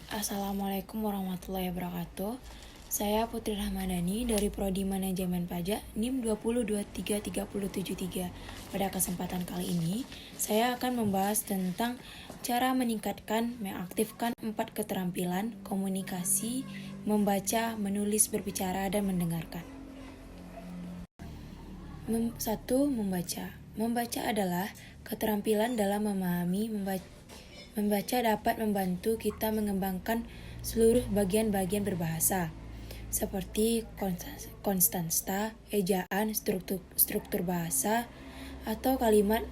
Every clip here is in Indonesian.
Assalamualaikum warahmatullahi wabarakatuh. Saya Putri Rahmadani dari Prodi Manajemen Pajak NIM 2023373. Pada kesempatan kali ini, saya akan membahas tentang cara meningkatkan, mengaktifkan 4 keterampilan komunikasi, membaca, menulis, berbicara, dan mendengarkan. 1. Membaca. Membaca adalah keterampilan dalam memahami. Membaca dapat membantu kita mengembangkan seluruh bagian-bagian berbahasa, seperti konstansa, ejaan, struktur bahasa, atau kalimat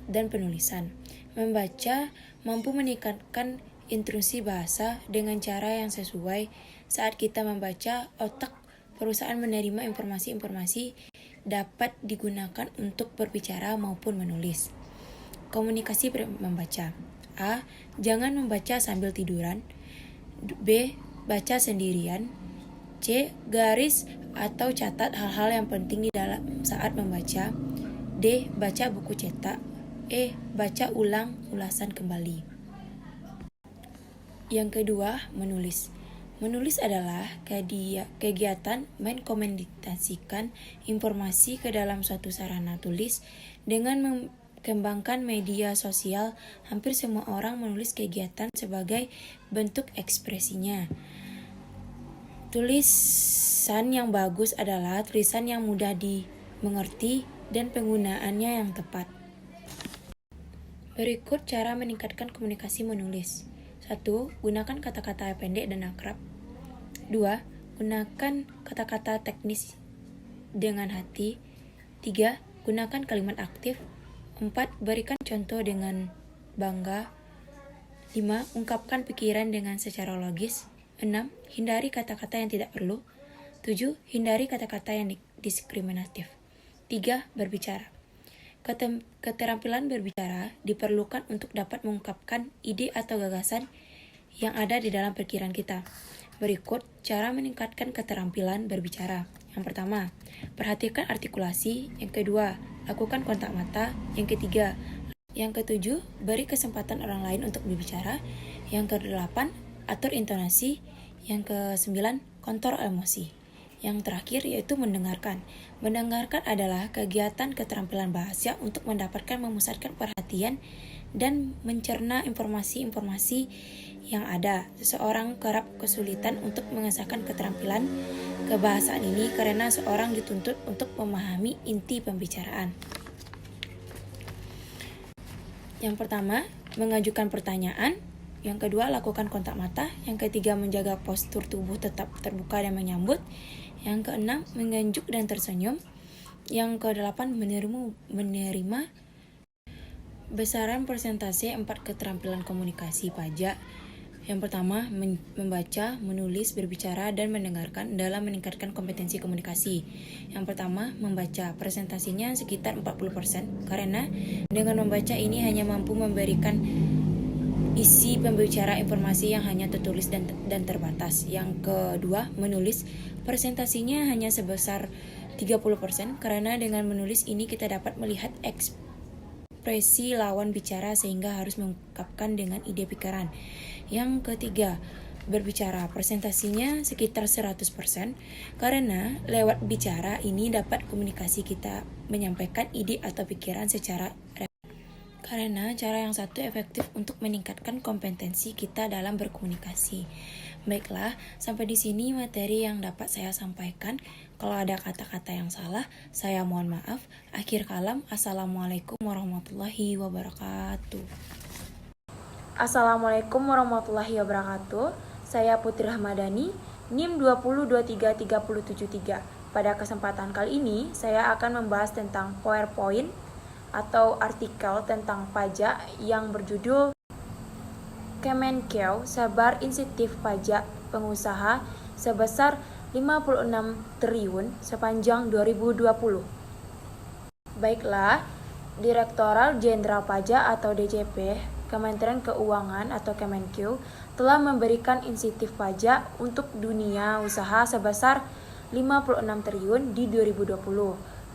dan penulisan. Membaca mampu meningkatkan intrusi bahasa dengan cara yang sesuai. Saat kita membaca, otak perusahaan menerima informasi-informasi dapat digunakan untuk berbicara maupun menulis. Komunikasi membaca. A. Jangan membaca sambil tiduran. B. Baca sendirian. C. Garis atau catat hal-hal yang penting di dalam saat membaca. D. Baca buku cetak. E. Baca ulang ulasan kembali. Yang kedua, menulis. Menulis adalah kegiatan mengkomunikasikan informasi ke dalam suatu sarana tulis dengan mengembangkan media sosial. Hampir semua orang menulis kegiatan sebagai bentuk ekspresinya. Tulisan yang bagus adalah tulisan yang mudah dimengerti dan penggunaannya yang tepat. Berikut cara meningkatkan komunikasi menulis. 1. Gunakan kata-kata pendek dan akrab. 2. Gunakan kata-kata teknis dengan hati. 3. Gunakan kalimat aktif. 4. Berikan contoh dengan bangga. 5. Ungkapkan pikiran dengan secara logis. 6. Hindari kata-kata yang tidak perlu. 7. Hindari kata-kata yang diskriminatif. 3. Berbicara. Keterampilan berbicara diperlukan untuk dapat mengungkapkan ide atau gagasan yang ada di dalam pikiran kita. Berikut cara meningkatkan keterampilan berbicara. Yang pertama, perhatikan artikulasi. Yang kedua, lakukan kontak mata. Yang ketiga, yang ketujuh, beri kesempatan orang lain untuk berbicara. Yang kedelapan, atur intonasi. Yang kesembilan, kontrol emosi. Yang terakhir yaitu mendengarkan. Mendengarkan adalah kegiatan keterampilan bahasa untuk mendapatkan memusatkan perhatian dan mencerna informasi-informasi yang ada. Seseorang kerap kesulitan untuk mengesahkan keterampilan kebahasaan ini karena seorang dituntut untuk memahami inti pembicaraan. Yang pertama, mengajukan pertanyaan. Yang kedua, lakukan kontak mata. Yang ketiga, menjaga postur tubuh tetap terbuka dan menyambut. Yang keenam, menganjuk dan tersenyum. Yang kedelapan, menerima besaran persentase 4 keterampilan komunikasi pajak. Yang pertama, membaca, menulis, berbicara, dan mendengarkan dalam meningkatkan kompetensi komunikasi. Yang pertama, membaca. Presentasinya sekitar 40%, karena dengan membaca ini hanya mampu memberikan isi pembicara informasi yang hanya tertulis dan terbatas. Yang kedua, menulis. Presentasinya hanya sebesar 30%, karena dengan menulis ini kita dapat melihat ekspresi lawan bicara sehingga harus mengungkapkan dengan ide pikiran. Yang ketiga, berbicara. Presentasinya sekitar 100%, karena lewat bicara ini dapat komunikasi kita menyampaikan ide atau pikiran secara karena cara yang satu efektif untuk meningkatkan kompetensi kita dalam berkomunikasi. Baiklah, sampai di sini materi yang dapat saya sampaikan. Kalau ada kata-kata yang salah, saya mohon maaf. Akhir kalam, Assalamualaikum warahmatullahi wabarakatuh. Assalamualaikum warahmatullahi wabarakatuh. Saya Putri Rahmadani, NIM 2023373. Pada kesempatan kali ini, saya akan membahas tentang PowerPoint atau artikel tentang pajak yang berjudul Kemenkeu sebar insentif pajak pengusaha sebesar 56 triliun sepanjang 2020. Baiklah, Direktorat Jenderal Pajak atau DJP Kementerian Keuangan atau Kemenkeu telah memberikan insentif pajak untuk dunia usaha sebesar 56 triliun di 2020.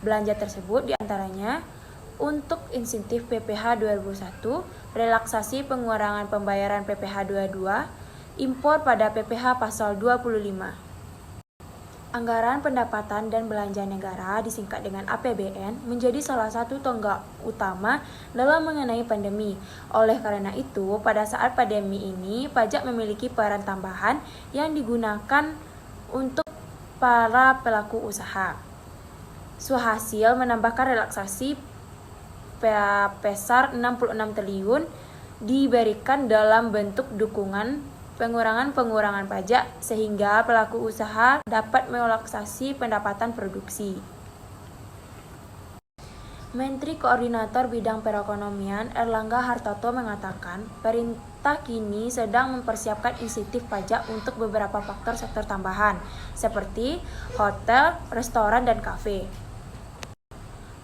Belanja tersebut diantaranya untuk insentif PPh 2001, relaksasi pengurangan pembayaran PPh 22, impor pada PPh pasal 25. Anggaran pendapatan dan belanja negara disingkat dengan APBN menjadi salah satu tonggak utama dalam mengenai pandemi. Oleh karena itu, pada saat pandemi ini, pajak memiliki peran tambahan yang digunakan untuk para pelaku usaha. Suhasil menambahkan relaksasi pesar 66 triliun diberikan dalam bentuk dukungan pengurangan pajak sehingga pelaku usaha dapat merelaksasi pendapatan produksi. Menteri Koordinator Bidang Perekonomian Erlangga Hartarto mengatakan, pemerintah kini sedang mempersiapkan insentif pajak untuk beberapa faktor sektor tambahan, seperti hotel, restoran, dan kafe.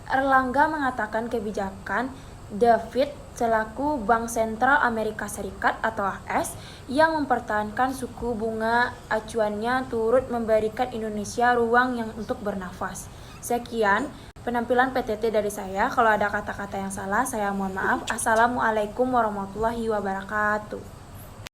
Erlangga mengatakan kebijakan The Fed selaku Bank Sentral Amerika Serikat atau AS yang mempertahankan suku bunga acuannya turut memberikan Indonesia ruang yang untuk bernafas. Sekian penampilan PTT dari saya. Kalau ada kata-kata yang salah, saya mohon maaf. Assalamualaikum warahmatullahi wabarakatuh.